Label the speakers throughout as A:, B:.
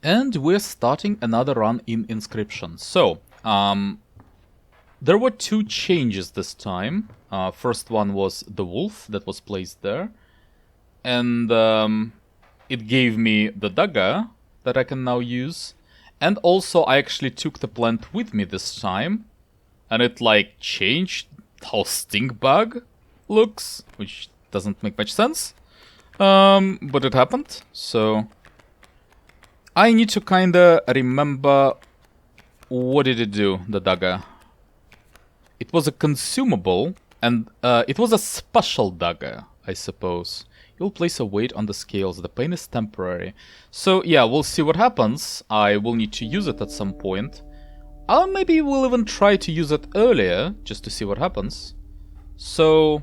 A: And we're starting another run in Inscryption. So, there were two changes this time. First one was the wolf that was placed there. And it gave me the dagger that I can now use. And also I actually took the plant with me this time. And it like changed how stink bug looks, which doesn't make much sense. But it happened, so I need to kinda remember what did it do, the dagger. It was a consumable, and it was a special dagger, I suppose. You'll place a weight on the scales, the pain is temporary. So yeah, we'll see what happens. I will need to use it at some point. Maybe we'll even try to use it earlier, just to see what happens. So,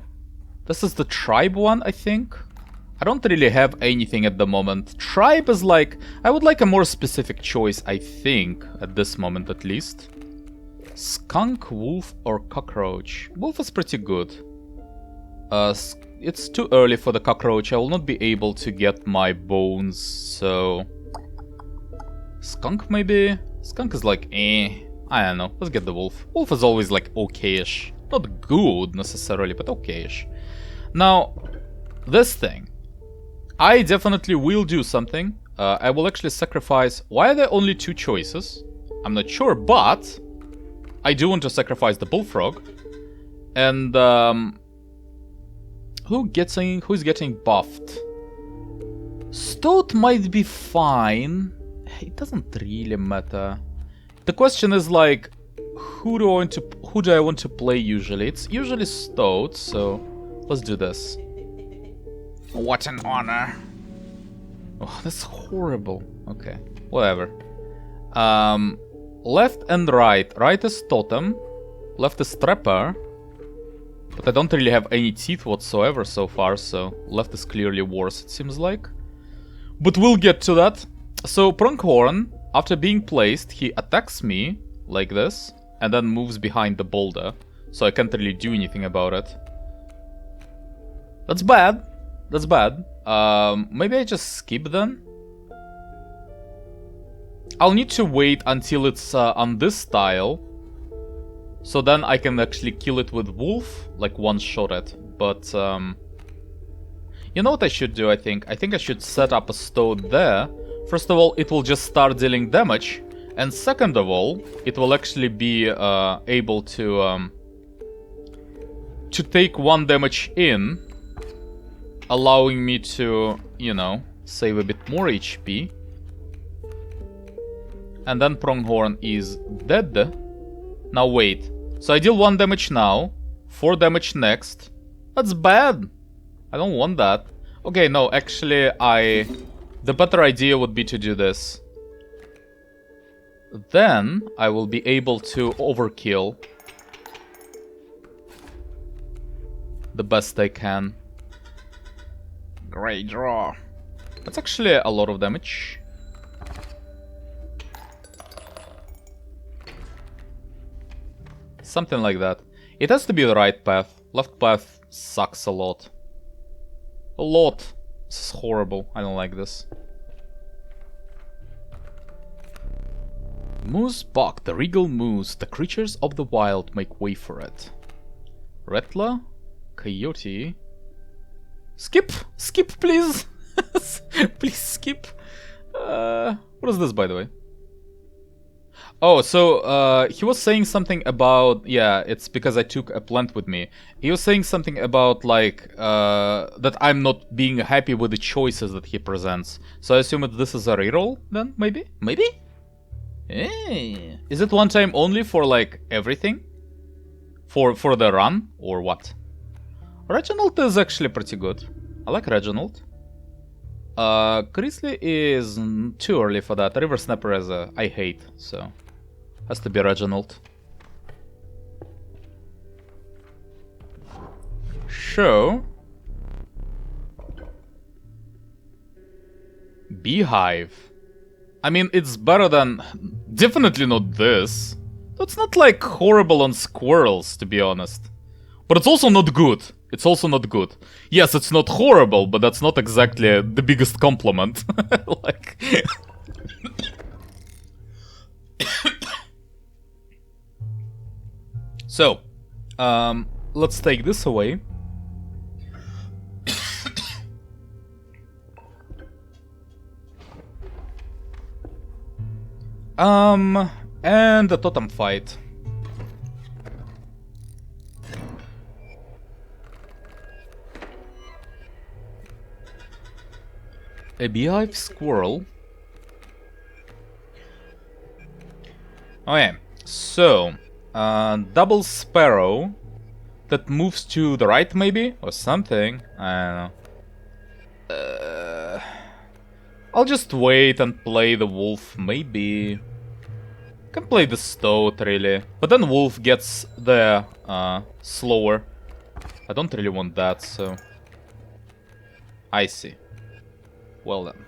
A: this is the tribe one, I think. I don't really have anything at the moment. Tribe is like... I would like a more specific choice, I think, at this moment at least. Skunk, wolf, or cockroach? Wolf is pretty good. It's too early for the cockroach. I will not be able to get my bones, so... Skunk, maybe? Skunk is like, I don't know. Let's get the wolf. Wolf is always like okay-ish. Not good, necessarily, but okay-ish. Now, this thing. I definitely will do something. I will actually sacrifice... Why are there only two choices? I'm not sure, but... I do want to sacrifice the bullfrog. And, who's getting buffed? Stoat might be fine. It doesn't really matter. The question is, like... Who do I want to play usually? It's usually Stoat, so... Let's do this. What an honor. Oh, that's horrible. Okay, whatever. Left and right. Right is totem. Left is trapper. But I don't really have any teeth whatsoever so far, so left is clearly worse, it seems like. But we'll get to that. So Pronghorn, after being placed, he attacks me like this, and then moves behind the boulder. So I can't really do anything about it. That's bad. That's bad. Maybe I just skip then? I'll need to wait until it's on this tile. So then I can actually kill it with wolf, like one-shot it. But, you know what I should do, I think? I think I should set up a Stoat there. First of all, it will just start dealing damage. And second of all, it will actually be able to take one damage in. Allowing me to, you know, save a bit more HP. And then Pronghorn is dead. Now wait. So I deal 1 damage now. 4 damage next. That's bad. I don't want that. Okay, no, actually the better idea would be to do this. Then I will be able to overkill. The best I can. Great draw. That's actually a lot of damage. Something like that. It has to be the right path. Left path sucks a lot. A lot. This is horrible. I don't like this. Moose buck, the regal moose. The creatures of the wild make way for it. Rattler, coyote. Skip! Skip, please! Please skip. What is this, by the way? Oh, so, he was saying something about... Yeah, it's because I took a plant with me. He was saying something about, like, that I'm not being happy with the choices that he presents. So I assume that this is a reroll, then, maybe? Maybe? Hey. Is it one time only for, like, everything? For the run? Or what? Reginald is actually pretty good. I like Reginald. Grizzly is too early for that. River Snapper is I hate, so has to be Reginald. Show. Beehive. I mean, it's better than... Definitely not this. It's not like horrible on squirrels, to be honest. But it's also not good. It's also not good. Yes, it's not horrible, but that's not exactly the biggest compliment. Like... So, let's take this away. And the totem fight. A beehive squirrel. Okay, so double sparrow that moves to the right, maybe, or something. I don't know. I'll just wait and play the wolf, maybe. Can play the stoat, really, but then wolf gets there slower. I don't really want that, so I see. Well then.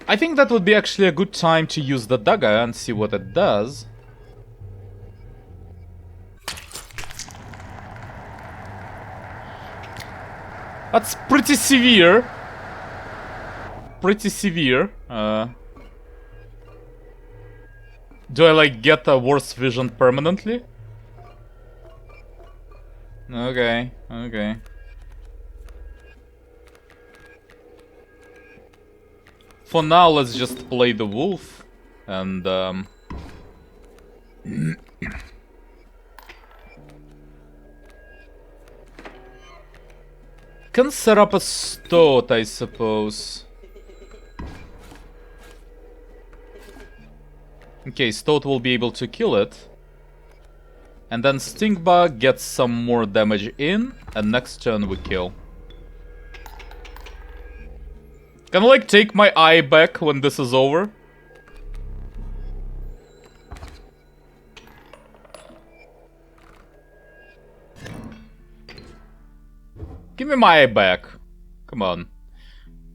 A: I think that would be actually a good time to use the dagger and see what it does. That's pretty severe. Pretty severe. Do I, like, get a worse vision permanently? Okay, okay. For now, let's just play the wolf, and can set up a stoat, I suppose. Okay, stoat will be able to kill it. And then Stinkbug gets some more damage in, and next turn we kill. Can I, like, take my eye back when this is over? Give me my eye back. Come on.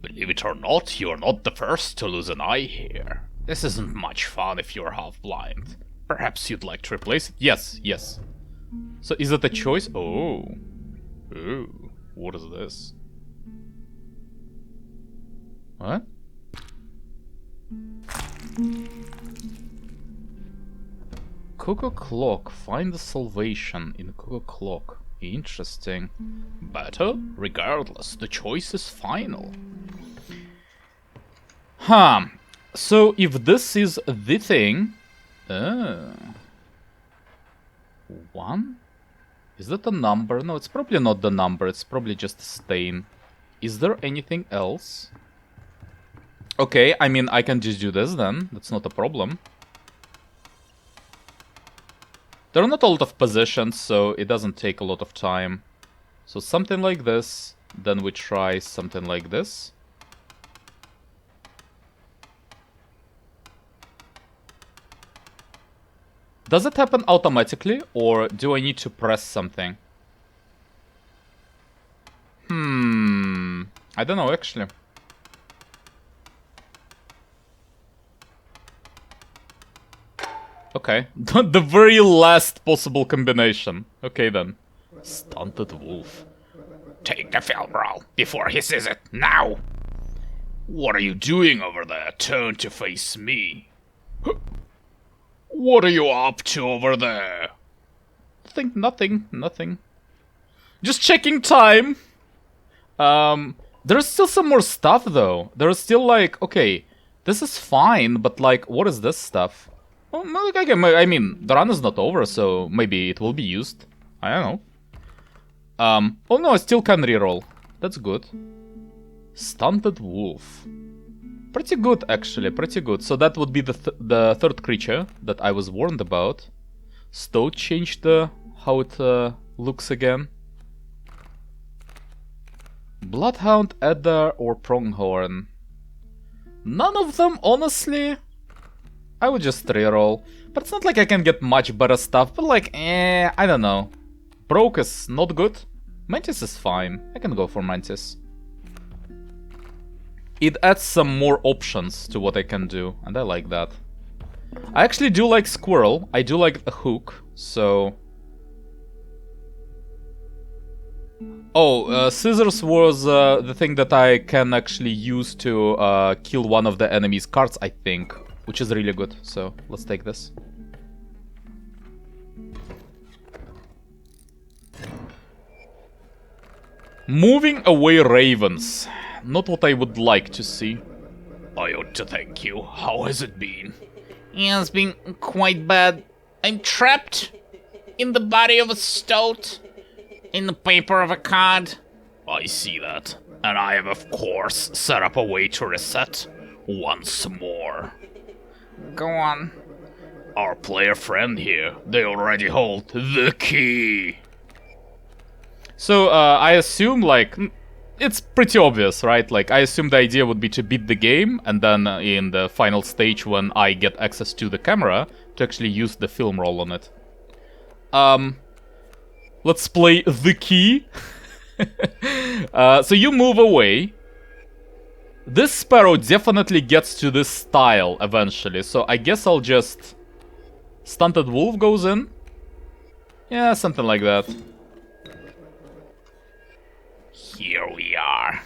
A: Believe it or not, you're not the first to lose an eye here. This isn't much fun if you're half blind. Perhaps you'd like to replace it? Yes, yes. So is it a choice? Oh. Ooh. What is this? What? Cuckoo Clock. Find the salvation in Cuckoo Clock. Interesting. Better? Regardless, the choice is final. Huh. So if this is the thing... One? Is that a number? No, it's probably not the number. It's probably just a stain. Is there anything else? Okay, I mean, I can just do this then. That's not a problem. There are not a lot of positions, so it doesn't take a lot of time. So something like this. Then we try something like this. Does it happen automatically, or do I need to press something? I don't know, actually. Okay, the very last possible combination. Okay then. Stunted wolf. Take the Felbral before he sees it, now! What are you doing over there? Turn to face me. What are you up to over there? Nothing. Just checking time. There's still some more stuff though. There's still like, okay, this is fine, but like, what is this stuff? Well, I mean, the run is not over, so maybe it will be used. I don't know. Oh no, I still can reroll. That's good. Stunted wolf. Pretty good, actually, pretty good. So that would be the third creature that I was warned about. Stoat changed how it looks again. Bloodhound, Adder, or Pronghorn. None of them, honestly. I would just reroll. But it's not like I can get much better stuff, but like, I don't know. Broke is not good. Mantis is fine. I can go for Mantis. It adds some more options to what I can do, and I like that. I actually do like Squirrel. I do like a hook, so... Oh, Scissors was the thing that I can actually use to kill one of the enemy's cards, I think. Which is really good, so let's take this. Moving away ravens. Not what I would like to see.
B: I ought to thank you. How has it been?
C: Yeah, it's been quite bad. I'm trapped in the body of a stoat, in the paper of a card.
B: I see that. And I have, of course, set up a way to reset once more.
C: Go on.
B: Our player friend here, they already hold the key.
A: So, I assume, like, it's pretty obvious, right? Like, I assume the idea would be to beat the game, and then in the final stage, when I get access to the camera, to actually use the film roll on it. Let's play the key. So you move away. This sparrow definitely gets to this tile eventually, so I guess I'll just... Stunted wolf goes in? Yeah, something like that.
B: Here we are.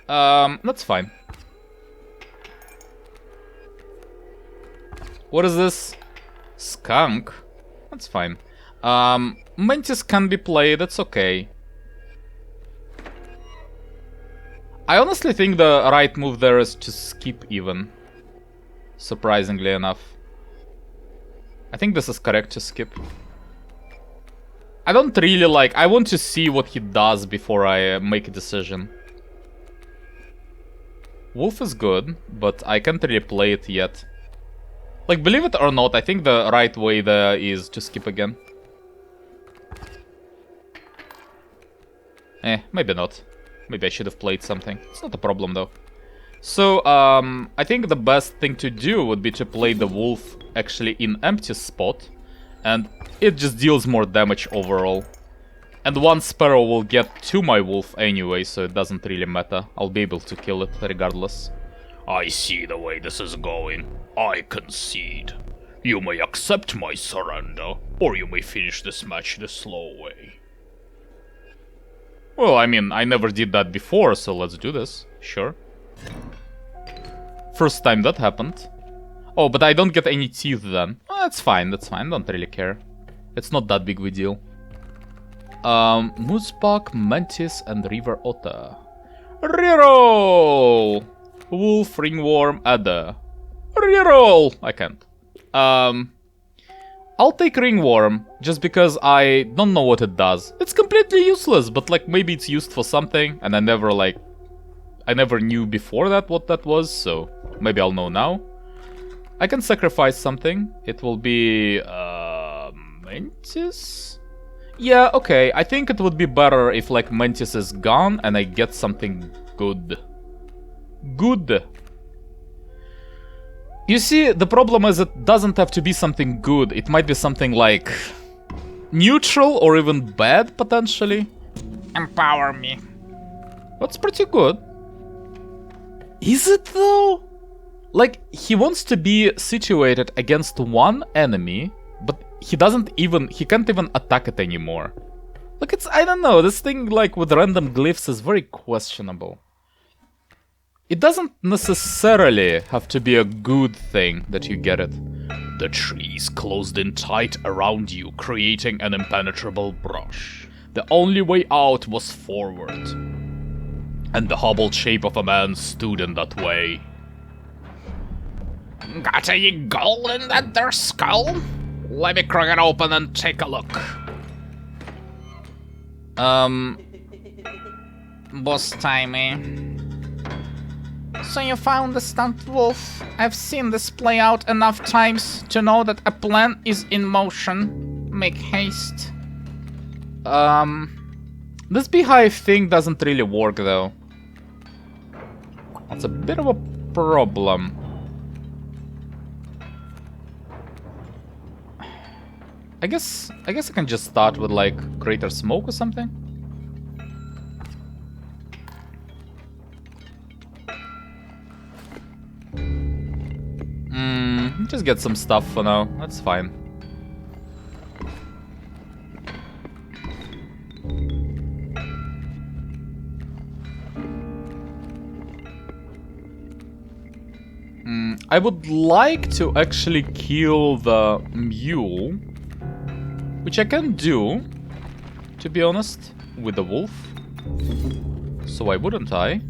A: That's fine. What is this? Skunk? That's fine. Mantis can be played, that's okay. I honestly think the right move there is to skip even. Surprisingly enough. I think this is correct to skip. I don't really like... I want to see what he does before I make a decision. Wolf is good, but I can't really play it yet. Like, believe it or not, I think the right way there is to skip again. Maybe not. Maybe I should have played something. It's not a problem, though. So, I think the best thing to do would be to play the wolf actually in empty spot. And it just deals more damage overall. And one sparrow will get to my wolf anyway, so it doesn't really matter. I'll be able to kill it regardless.
B: I see the way this is going. I concede. You may accept my surrender, or you may finish this match the slow way.
A: Well, I mean, I never did that before, so let's do this. Sure. First time that happened. Oh, but I don't get any teeth then. Oh, that's fine, don't really care. It's not that big of a deal. Moosebuck, Mantis, and River Otter. Reroll! Wolf, Ringworm, Adder. Reroll! I can't. I'll take Ringworm, just because I don't know what it does. It's completely useless, but like maybe it's used for something, and I never knew before that what that was, so maybe I'll know now. I can sacrifice something. It will be... Mantis? Yeah, okay. I think it would be better if, like, Mantis is gone and I get something good. Good. You see, the problem is it doesn't have to be something good. It might be something, like... neutral or even bad, potentially.
C: Empower me.
A: That's pretty good. Is it, though? Like, he wants to be situated against one enemy, but he can't even attack it anymore. Like, I don't know, this thing, like, with random glyphs is very questionable. It doesn't necessarily have to be a good thing that you get it.
B: The trees closed in tight around you, creating an impenetrable brush. The only way out was forward. And the hobbled shape of a man stood in that way.
C: Got a gold in that there skull? Let me crack it open and take a look. Boss time, eh? So you found the stumped wolf. I've seen this play out enough times to know that a plan is in motion. Make haste.
A: This beehive thing doesn't really work, though. That's a bit of a problem. I guess I can just start with, like, greater smoke or something. Just get some stuff for now. That's fine. I would like to actually kill the mule, which I can do, to be honest, with the wolf. So why wouldn't I?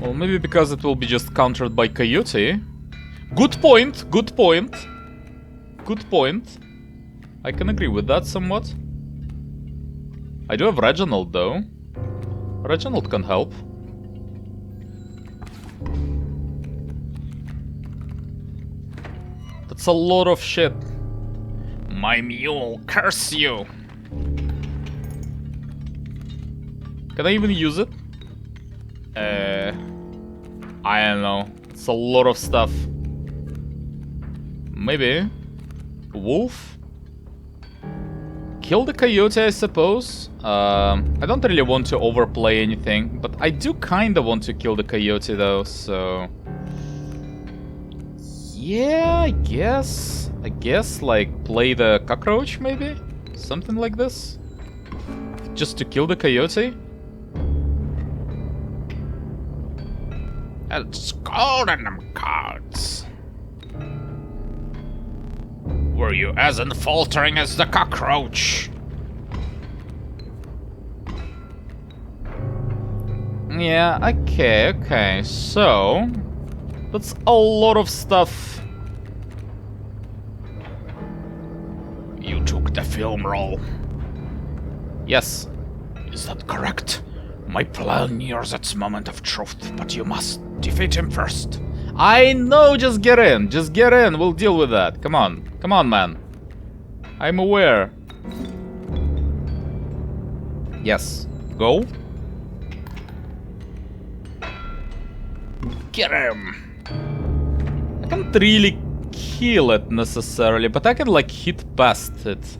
A: Well, maybe because it will be just countered by Coyote. Good point, good point. Good point. I can agree with that somewhat. I do have Reginald though. Reginald can help. That's a lot of shit.
C: My mule, curse you!
A: Can I even use it? I don't know. It's a lot of stuff. Maybe. Wolf? Kill the coyote, I suppose. I don't really want to overplay anything, but I do kinda want to kill the coyote though, so... Yeah, I guess, like, play the cockroach, maybe? Something like this? Just to kill the coyote?
C: It's cold in them cards. Were you as unfaltering as the cockroach?
A: Yeah, okay, so... That's a lot of stuff.
C: You took the film role.
A: Yes.
C: Is that correct? My plan nears its moment of truth, but you must defeat him first.
A: I know, just get in, we'll deal with that. Come on, man. I'm aware. Yes, go.
C: Get him!
A: I can't really kill it necessarily, but I can like hit past it.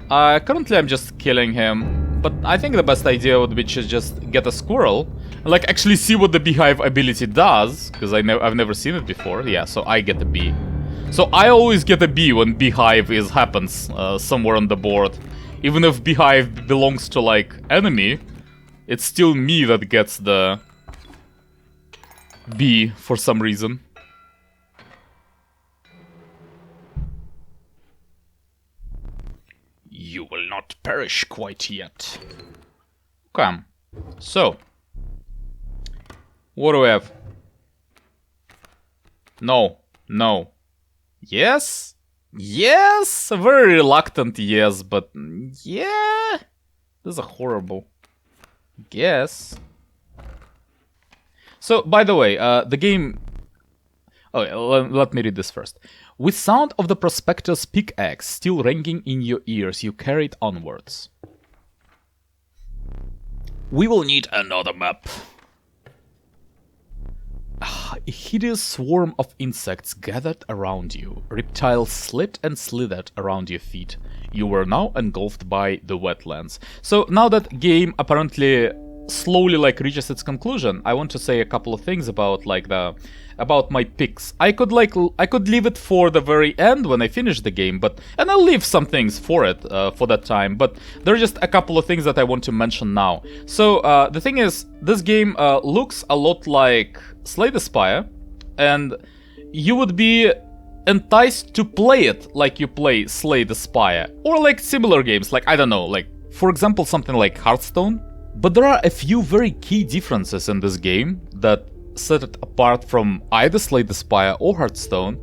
A: Currently I'm just killing him, but I think the best idea would be to just get a squirrel and like actually see what the beehive ability does, because I've never seen it before. Yeah, so I get a bee. So I always get a bee when beehive happens somewhere on the board. Even if beehive belongs to like enemy, it's still me that gets the bee for some reason.
C: You will not perish quite yet.
A: Okay. So. What do we have? No. Yes? Yes? A very reluctant yes, but yeah. This is a horrible guess. So, by the way, the game... Okay, let me read this first. With sound of the prospector's pickaxe still ringing in your ears, you carried onwards.
C: We will need another map.
A: A hideous swarm of insects gathered around you. Reptiles slipped and slithered around your feet. You were now engulfed by the wetlands. So now that game apparently slowly like reaches its conclusion, I want to say a couple of things about like about my picks. I could leave it for the very end when I finish the game, and I'll leave some things for it for that time, but there are just a couple of things that I want to mention now. So the thing is, this game looks a lot like Slay the Spire, and you would be enticed to play it like you play Slay the Spire, or like similar games, like I don't know, like for example something like Hearthstone. But there are a few very key differences in this game that set it apart from either Slay the Spire or Hearthstone.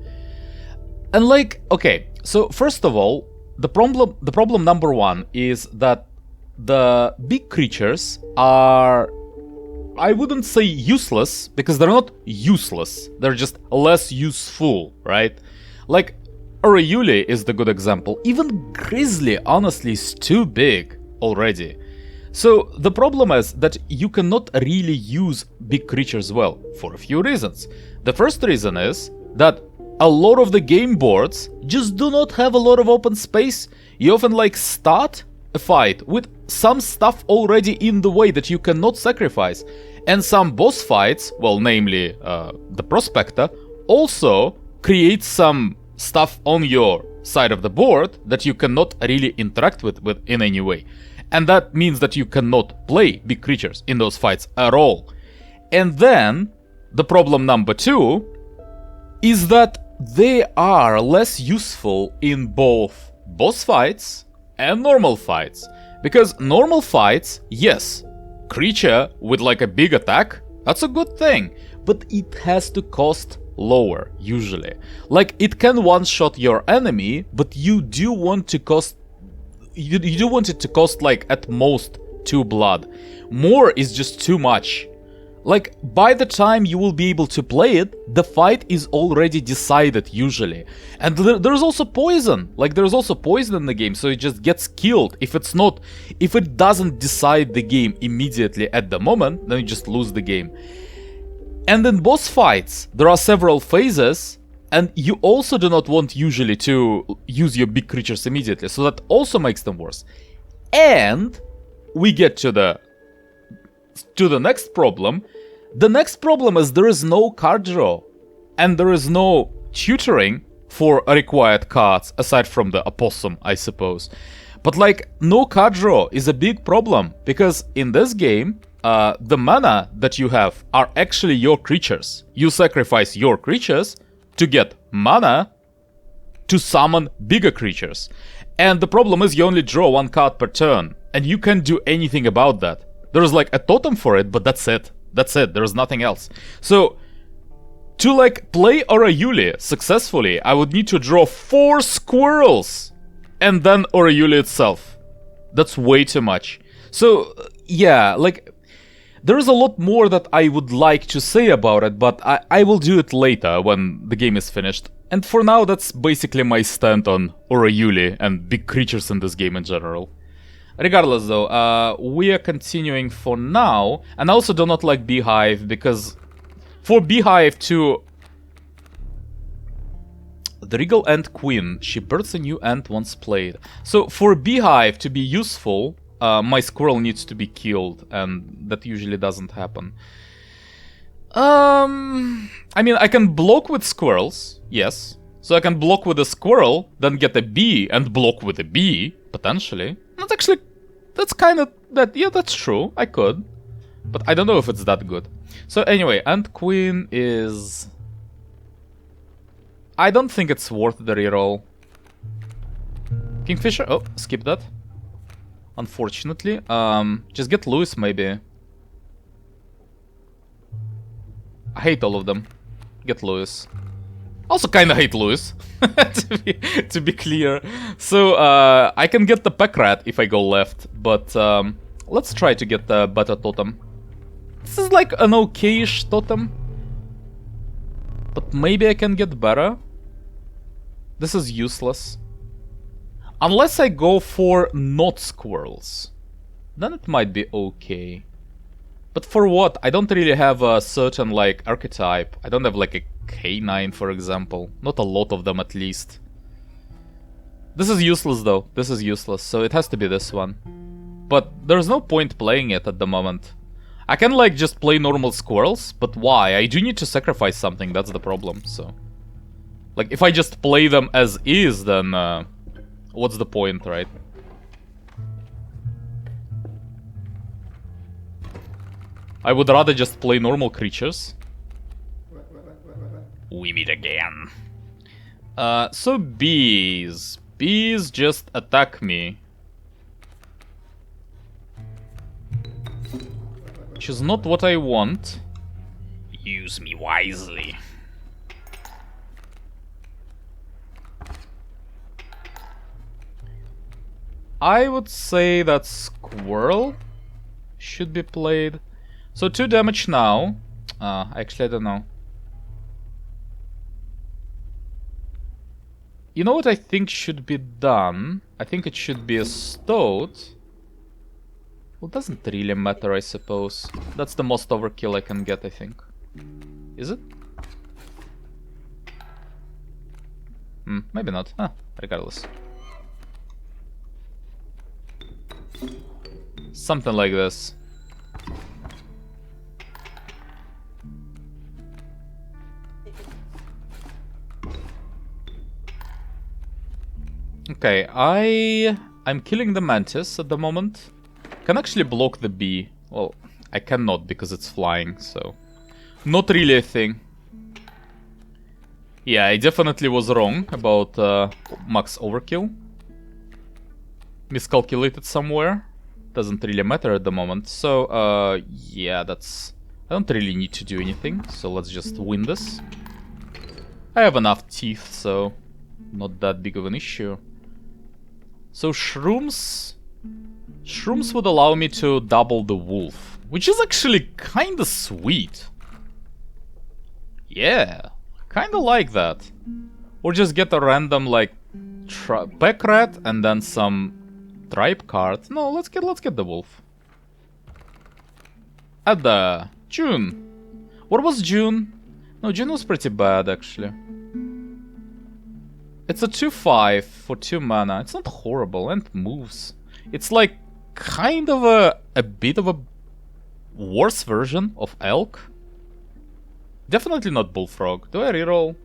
A: And like, okay, so first of all, the problem number one is that the big creatures are, I wouldn't say useless, because they're not useless, they're just less useful, right? Like, Oriuli is the good example. Even Grizzly, honestly, is too big already. So the problem is that you cannot really use big creatures well, for a few reasons. The first reason is that a lot of the game boards just do not have a lot of open space. You often like start a fight with some stuff already in the way that you cannot sacrifice. And some boss fights, well, namely the Prospector, also create some stuff on your side of the board that you cannot really interact with in any way. And that means that you cannot play big creatures in those fights at all. And then, the problem number two is that they are less useful in both boss fights and normal fights. Because normal fights, yes, creature with like a big attack, that's a good thing. But it has to cost lower, usually. Like, it can one-shot your enemy, but you do want to cost... You do want it to cost, like, at most 2 blood. More is just too much. Like, by the time you will be able to play it, the fight is already decided, usually. And there's also poison. Like, there's also poison in the game, so it just gets killed. If it doesn't decide the game immediately at the moment, then you just lose the game. And in boss fights, there are several phases, and you also do not want usually to use your big creatures immediately, so that also makes them worse. And we get to the next problem. The next problem is there is no card draw, and there is no tutoring for required cards, aside from the opossum, I suppose. But like, no card draw is a big problem, because in this game, the mana that you have are actually your creatures. You sacrifice your creatures to get mana to summon bigger creatures. And the problem is you only draw 1 card per turn, and you can't do anything about that. There's like a totem for it, but that's it. That's it, there's nothing else. So, to like play Orayuli successfully, I would need to draw 4 squirrels! And then Orayuli itself. That's way too much. So, yeah, like, there is a lot more that I would like to say about it, but I will do it later when the game is finished. And for now, that's basically my stand on Orayuli and big creatures in this game in general. Regardless though, we are continuing for now, and I also do not like Beehive, because for Beehive to... The Regal Ant Queen, she births a new ant once played. So for Beehive to be useful, my squirrel needs to be killed, and that usually doesn't happen. I mean, I can block with squirrels, yes. So I can block with a squirrel, then get a bee, and block with a bee, potentially. That's actually... That's kind of... Yeah, that's true. I could. But I don't know if it's that good. So anyway, Ant Queen is... I don't think it's worth the reroll. Kingfisher? Oh, skip that. Unfortunately. Just get Lewis, maybe. I hate all of them. Get Lewis. Also kinda hate Lewis, to be clear. So, I can get the Pack Rat if I go left, but let's try to get the better totem. This is like an okay-ish totem, but maybe I can get better. This is useless. Unless I go for not squirrels, then it might be okay. But for what? I don't really have a certain, like, archetype. I don't have, like, a K9, for example. Not a lot of them, at least. This is useless, though. This is useless, so it has to be this one. But there's no point playing it at the moment. I can, like, just play normal squirrels, but why? I do need to sacrifice something, that's the problem, so... Like, if I just play them as is, then, what's the point, right? I would rather just play normal creatures. We meet again. So bees. Bees just attack me. Which is not what I want. Use me wisely. I would say that squirrel should be played. So 2 damage now. Actually, I don't know. You know what I think should be done? I think it should be a Stoat. Well, it doesn't really matter, I suppose. That's the most overkill I can get, I think. Is it? Maybe not. Regardless. Something like this. Okay, I'm killing the mantis at the moment. Can actually block the bee. Well, I cannot because it's flying, so not really a thing. Yeah, I definitely was wrong about max overkill. Miscalculated somewhere. Doesn't really matter at the moment. So, yeah, that's... I don't really need to do anything, so let's just win this. I have enough teeth, so not that big of an issue. So shrooms... Shrooms would allow me to double the wolf, which is actually kinda sweet. Yeah, kinda like that. Or just get a random, like, pack rat and then some tribe card. No, let's get the wolf. At the June. What was June? No, June was pretty bad, actually. It's a 2/5 for 2 mana. It's not horrible, and moves. It's like kind of a bit of a worse version of Elk. Definitely not Bullfrog. Do I reroll?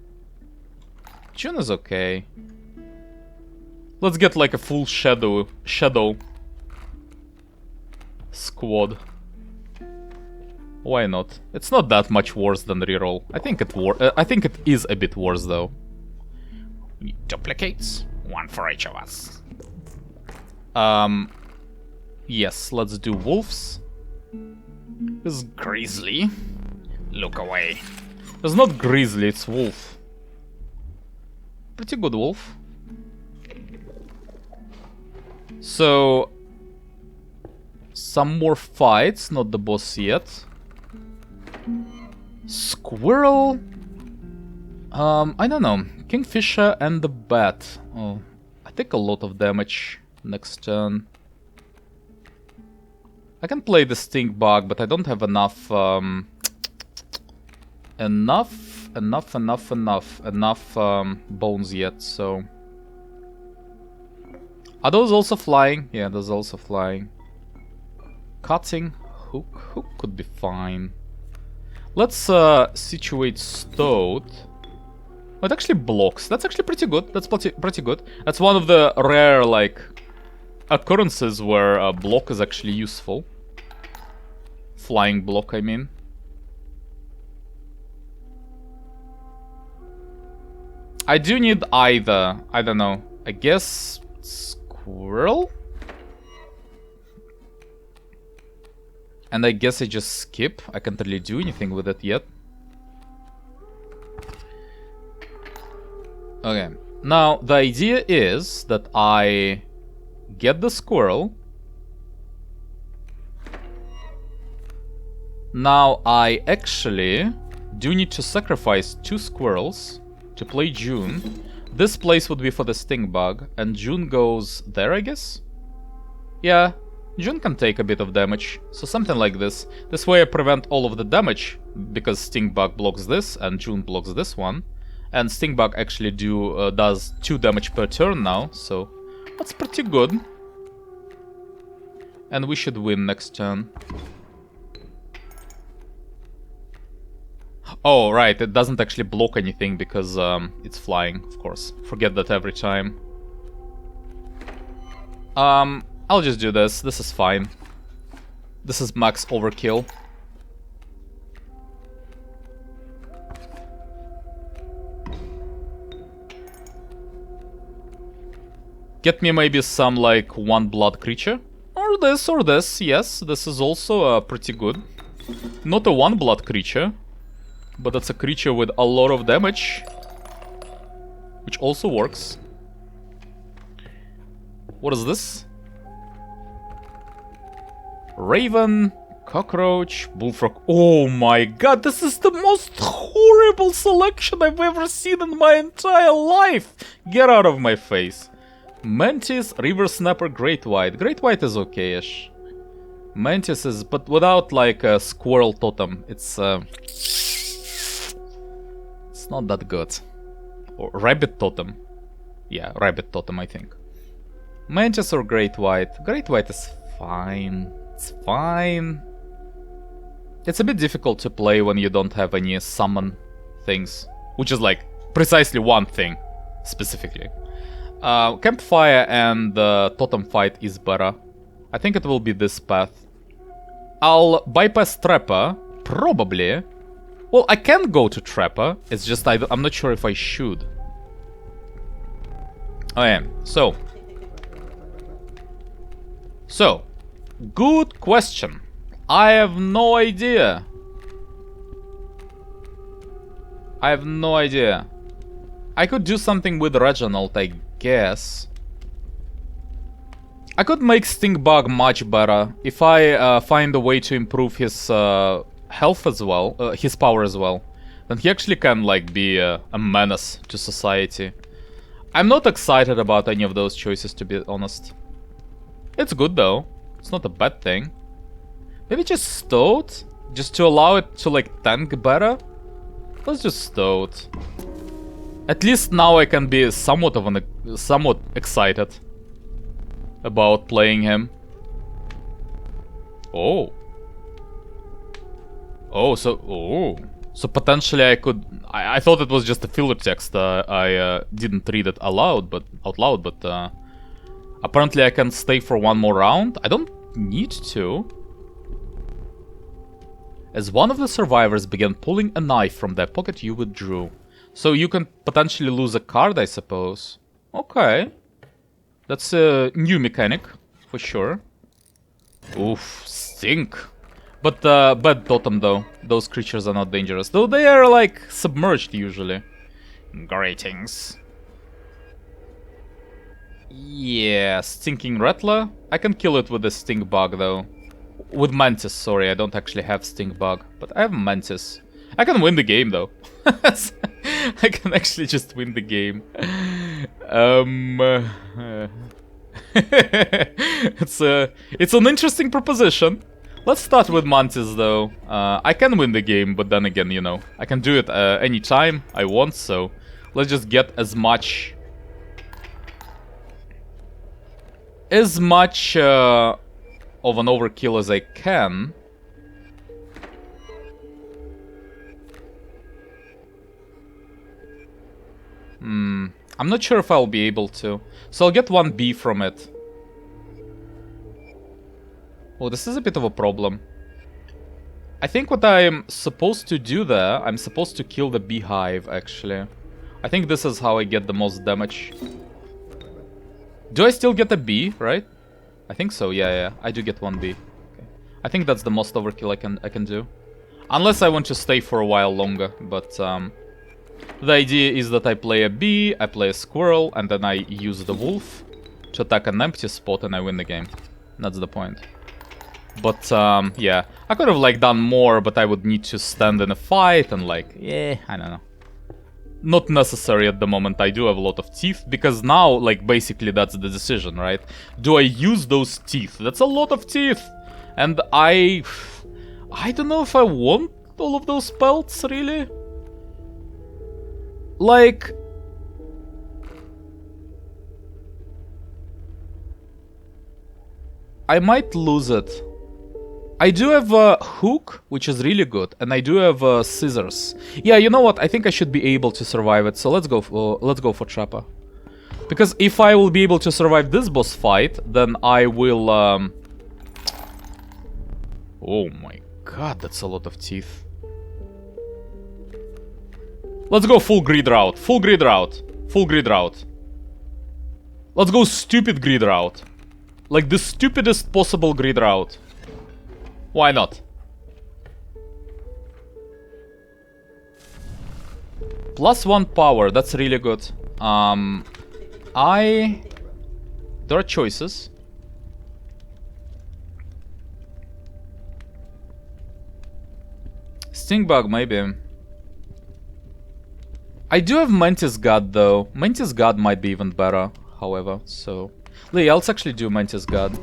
A: June is okay. Let's get like a full shadow squad. Why not? It's not that much worse than reroll. I think it is a bit worse though.
C: We need duplicates, one for each of us.
A: Yes, let's do wolves.
C: This is Grizzly. Look away.
A: It's not Grizzly, it's wolf. Pretty good wolf. So, some more fights, not the boss yet. Squirrel. I don't know. Kingfisher and the bat. Oh, I take a lot of damage next turn. I can play the stink bug, but I don't have enough. Enough bones yet. So, are those also flying? Yeah, those also flying. Cutting hook could be fine. Let's situate Stoat. Oh, it actually blocks. That's actually pretty good. That's pretty good. That's one of the rare like occurrences where a block is actually useful. Flying block, I mean. I do need either. I don't know. I guess squirrel? And I guess I just skip. I can't really do anything with it yet. Okay. Now, the idea is that I get the squirrel. Now, I actually do need to sacrifice 2 squirrels to play June. This place would be for the stink bug, and June goes there, I guess? Yeah, June can take a bit of damage, so something like this. This way I prevent all of the damage, because stink bug blocks this, and June blocks this one. And stink bug actually does 2 damage per turn now, so that's pretty good. And we should win next turn. Oh, right, it doesn't actually block anything because it's flying, of course. Forget that every time. I'll just do this. This is fine. This is max overkill. Get me maybe some, like, 1 blood creature. Or this, yes. This is also pretty good. Not a 1 blood creature. But that's a creature with a lot of damage. Which also works. What is this? Raven, cockroach, bullfrog. Oh my god, this is the most horrible selection I've ever seen in my entire life! Get out of my face. Mantis, river snapper, great white. Great white is okay-ish. Mantis is, but without like a squirrel totem. It's not that good. Or rabbit totem. Yeah, rabbit totem, I think. Mantis or great white. Great white is fine. It's fine. It's a bit difficult to play when you don't have any summon things. Which is like precisely one thing, specifically. Campfire and totem fight is better. I think it will be this path. I'll bypass Trapper, probably. Well, I can go to Trapper. It's just I'm not sure if I should. Oh yeah, so, good question. I have no idea. I could do something with Reginald, I guess. I could make Stinkbug much better if I find a way to improve his health as well, his power as well. Then he actually can, like, be a menace to society. I'm not excited about any of those choices, to be honest. It's good, though. It's not a bad thing. Maybe just Stoat? Just to allow it to, like, tank better? Let's just Stoat. At least now I can be somewhat excited about playing him. Oh. So potentially I could... I thought it was just a filler text. I didn't read it out loud, but apparently I can stay for one more round. I don't need to. As one of the survivors began pulling a knife from their pocket, you withdrew. So you can potentially lose a card, I suppose. Okay. That's a new mechanic, for sure. Oof, stink. But bad totem though. Those creatures are not dangerous. Though they are like submerged usually. Greetings. Yeah, Stinking Rattler. I can kill it with a Stink Bug though. With Mantis, sorry, I don't actually have Stink Bug. But I have Mantis. I can win the game though. I can actually just win the game. It's an interesting proposition. Let's start with Mantis though. I can win the game, but then again, you know, I can do it anytime I want, so let's just get as much of an overkill as I can. I'm not sure if I'll be able to. So I'll get 1B from it. Oh, this is a bit of a problem. I think what I'm supposed to do there, I'm supposed to kill the beehive, actually. I think this is how I get the most damage. Do I still get a B, right? I think so, yeah. I do get 1B. Okay. I think that's the most overkill I can do. Unless I want to stay for a while longer, but the idea is that I play a bee, I play a squirrel, and then I use the wolf to attack an empty spot and I win the game. That's the point. But, yeah. I could have, like, done more, but I would need to stand in a fight and, like, yeah, I don't know. Not necessary at the moment. I do have a lot of teeth, because now, like, basically that's the decision, right? Do I use those teeth? That's a lot of teeth! And I don't know if I want all of those pelts, really. Like... I might lose it. I do have a hook, which is really good, and I do have scissors. Yeah, you know what? I think I should be able to survive it. So let's go for Trapper. Because if I will be able to survive this boss fight, then I will. Oh my god, that's a lot of teeth. Let's go full grid route. Full grid route. Full grid route. Let's go stupid grid route. Like the stupidest possible grid route. Why not? +1 power, that's really good. There are choices. Stinkbug, maybe. I do have Mantis God, though. Mantis God might be even better, however, so... Let's actually do Mantis God.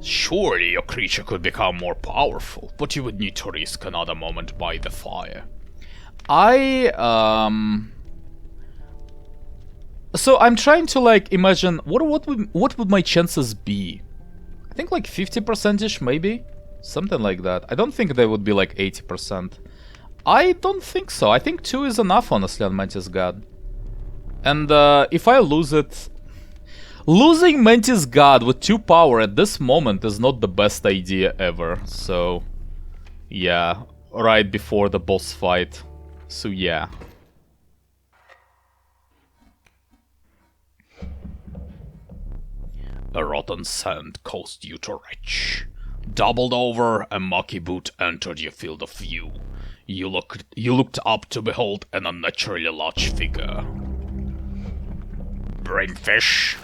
B: Surely your creature could become more powerful, but you would need to risk another moment by the fire.
A: So I'm trying to, like, imagine what would my chances be? I think like 50%ish, maybe? Something like that. I don't think they would be like 80%. I don't think so. I think 2 is enough, honestly, on Mantis God. And if I lose it... Losing Mantis God with 2 power at this moment is not the best idea ever, so... Yeah. right before the boss fight. So yeah.
B: A rotten sand caused you to retch. Doubled over, a mucky boot entered your field of view. You looked up to behold an unnaturally large figure. Brainfish.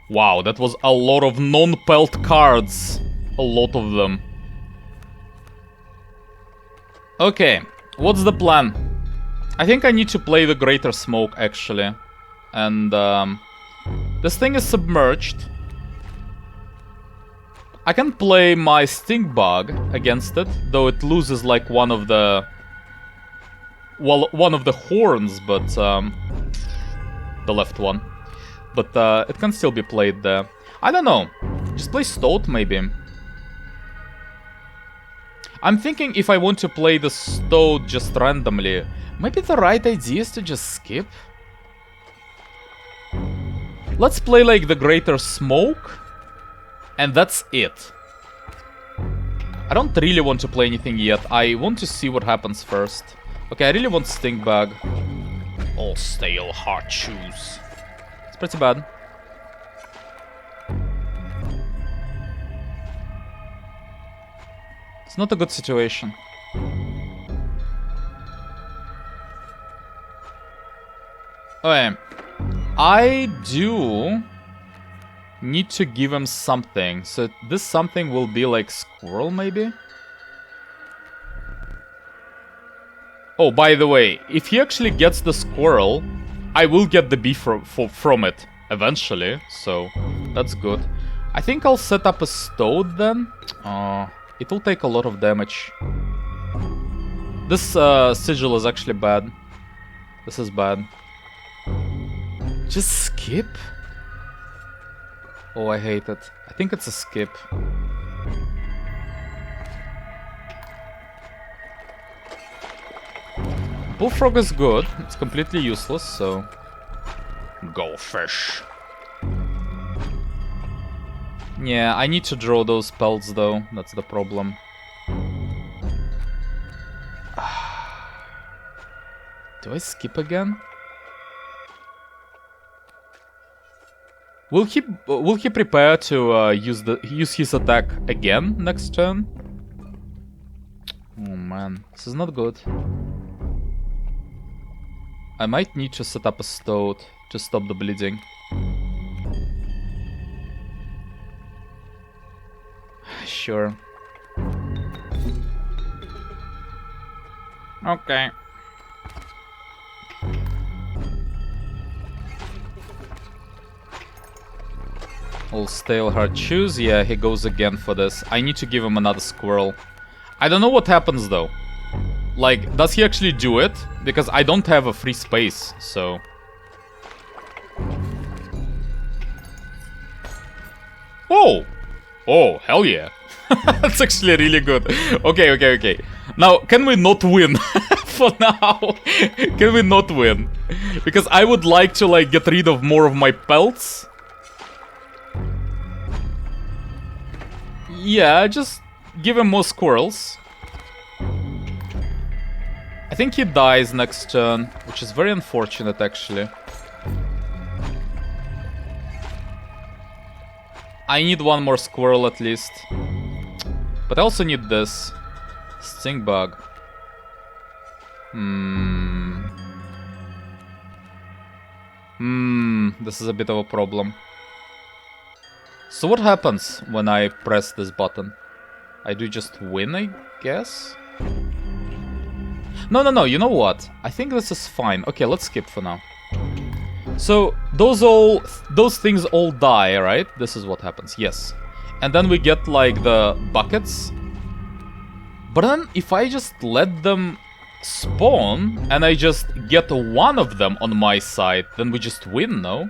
A: Wow, that was a lot of non-pelt cards. A lot of them. Okay, what's the plan? I think I need to play the Greater Smoke, actually. And, this thing is submerged. I can play my Stink Bug against it, though it loses, like, one of the... well, one of the horns, but, the left one. But, it can still be played there. I don't know. Just play Stoat, maybe. I'm thinking if I want to play the Stoat just randomly, maybe the right idea is to just skip. Let's play, like, the Greater Smoke, and that's it. I don't really want to play anything yet. I want to see what happens first. Okay, I really want Stink Bag.
B: All stale hard shoes.
A: It's pretty bad. It's not a good situation. Okay. I do need to give him something. So this something will be like squirrel, maybe? Oh, by the way, if he actually gets the squirrel, I will get the beef from it eventually, so that's good. I think I'll set up a Stoat then. It will take a lot of damage. This sigil is actually bad. This is bad. Just skip? Oh, I hate it. I think it's a skip. Bullfrog is good. It's completely useless, so...
B: Go fish.
A: Yeah, I need to draw those pelts though. That's the problem. Do I skip again? Will he prepare to use his attack again next turn? Oh man, this is not good. I might need to set up a Stoat to stop the bleeding. Sure.
C: Okay.
A: All stale hard shoes. Yeah, he goes again for this. I need to give him another squirrel. I don't know what happens though. Like, does he actually do it? Because I don't have a free space, so... Oh! Oh, hell yeah. That's actually really good. Okay, okay, okay. Now, can we not win? For now. Can we not win? Because I would like to, like, get rid of more of my pelts. Yeah, just give him more squirrels. I think he dies next turn, which is very unfortunate, actually. I need one more squirrel at least. But I also need this. Stink Bug. This is a bit of a problem. So what happens when I press this button? I do just win, I guess? No, no, no, you know what? I think this is fine. Okay, let's skip for now. So, those things all die, right? This is what happens, yes. And then we get, like, the buckets. But then, if I just let them spawn, and I just get one of them on my side, then we just win, no?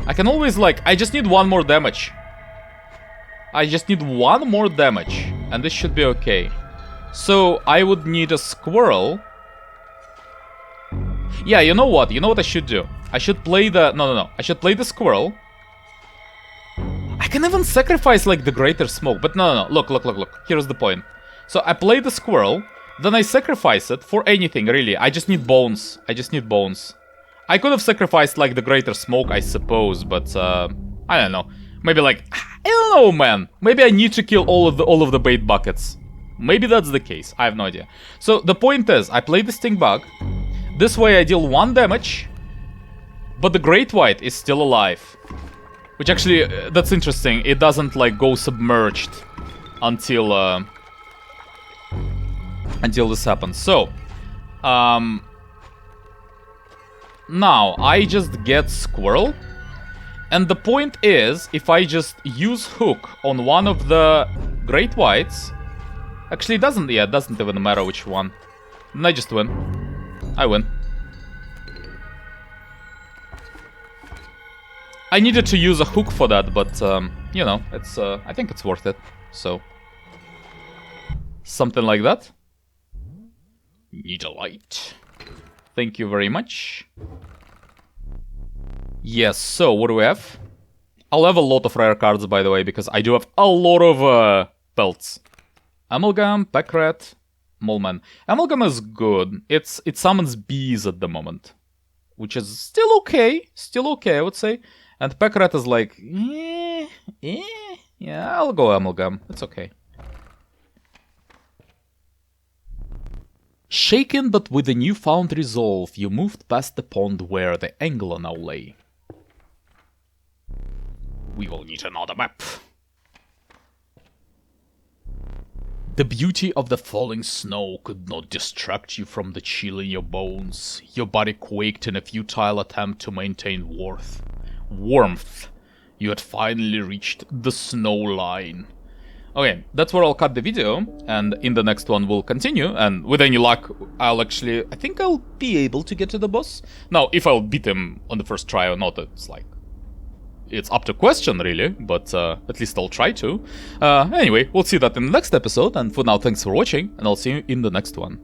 A: I can always, like, I just need one more damage. I just need one more damage, and this should be okay. So, I would need a squirrel. Yeah, you know what? You know what I should do? I should play the... No, no, no. I should play the squirrel. I can even sacrifice, like, the greater smoke. But no. Look. Here's the point. So I play the squirrel, then I sacrifice it for anything, really. I just need bones. I could have sacrificed, like, the greater smoke, I suppose, but, I don't know. Maybe, like, I don't know, man. Maybe I need to kill all of the bait buckets. Maybe that's the case. I have no idea. So the point is, I play the stink bug. This way I deal 1 damage, but the great white is still alive. Which actually, that's interesting. It doesn't, like, go submerged until this happens. So, now I just get squirrel. And the point is, if I just use hook on one of the great whites... Actually, it doesn't even matter which one. And I just win. I win. I needed to use a hook for that, but, you know, it's, I think it's worth it. So, something like that. Need a light. Thank you very much. Yes, so, what do we have? I'll have a lot of rare cards, by the way, because I do have a lot of, belts. Amalgam, Packrat, Moleman. Amalgam is good. It summons bees at the moment. Which is still okay, I would say. And Packrat is like, yeah, I'll go Amalgam. It's okay. Shaken but with a newfound resolve, you moved past the pond where the angler now lay. We will need another map. The beauty of the falling snow could not distract you from the chill in your bones. Your body quaked in a futile attempt to maintain warmth. You had finally reached the snow line. Okay, that's where I'll cut the video, and in the next one we'll continue, and with any luck, I think I'll be able to get to the boss. Now, if I'll beat him on the first try or not, it's up to question, really, but at least I'll try to. Anyway, we'll see that in the next episode, and for now, thanks for watching, and I'll see you in the next one.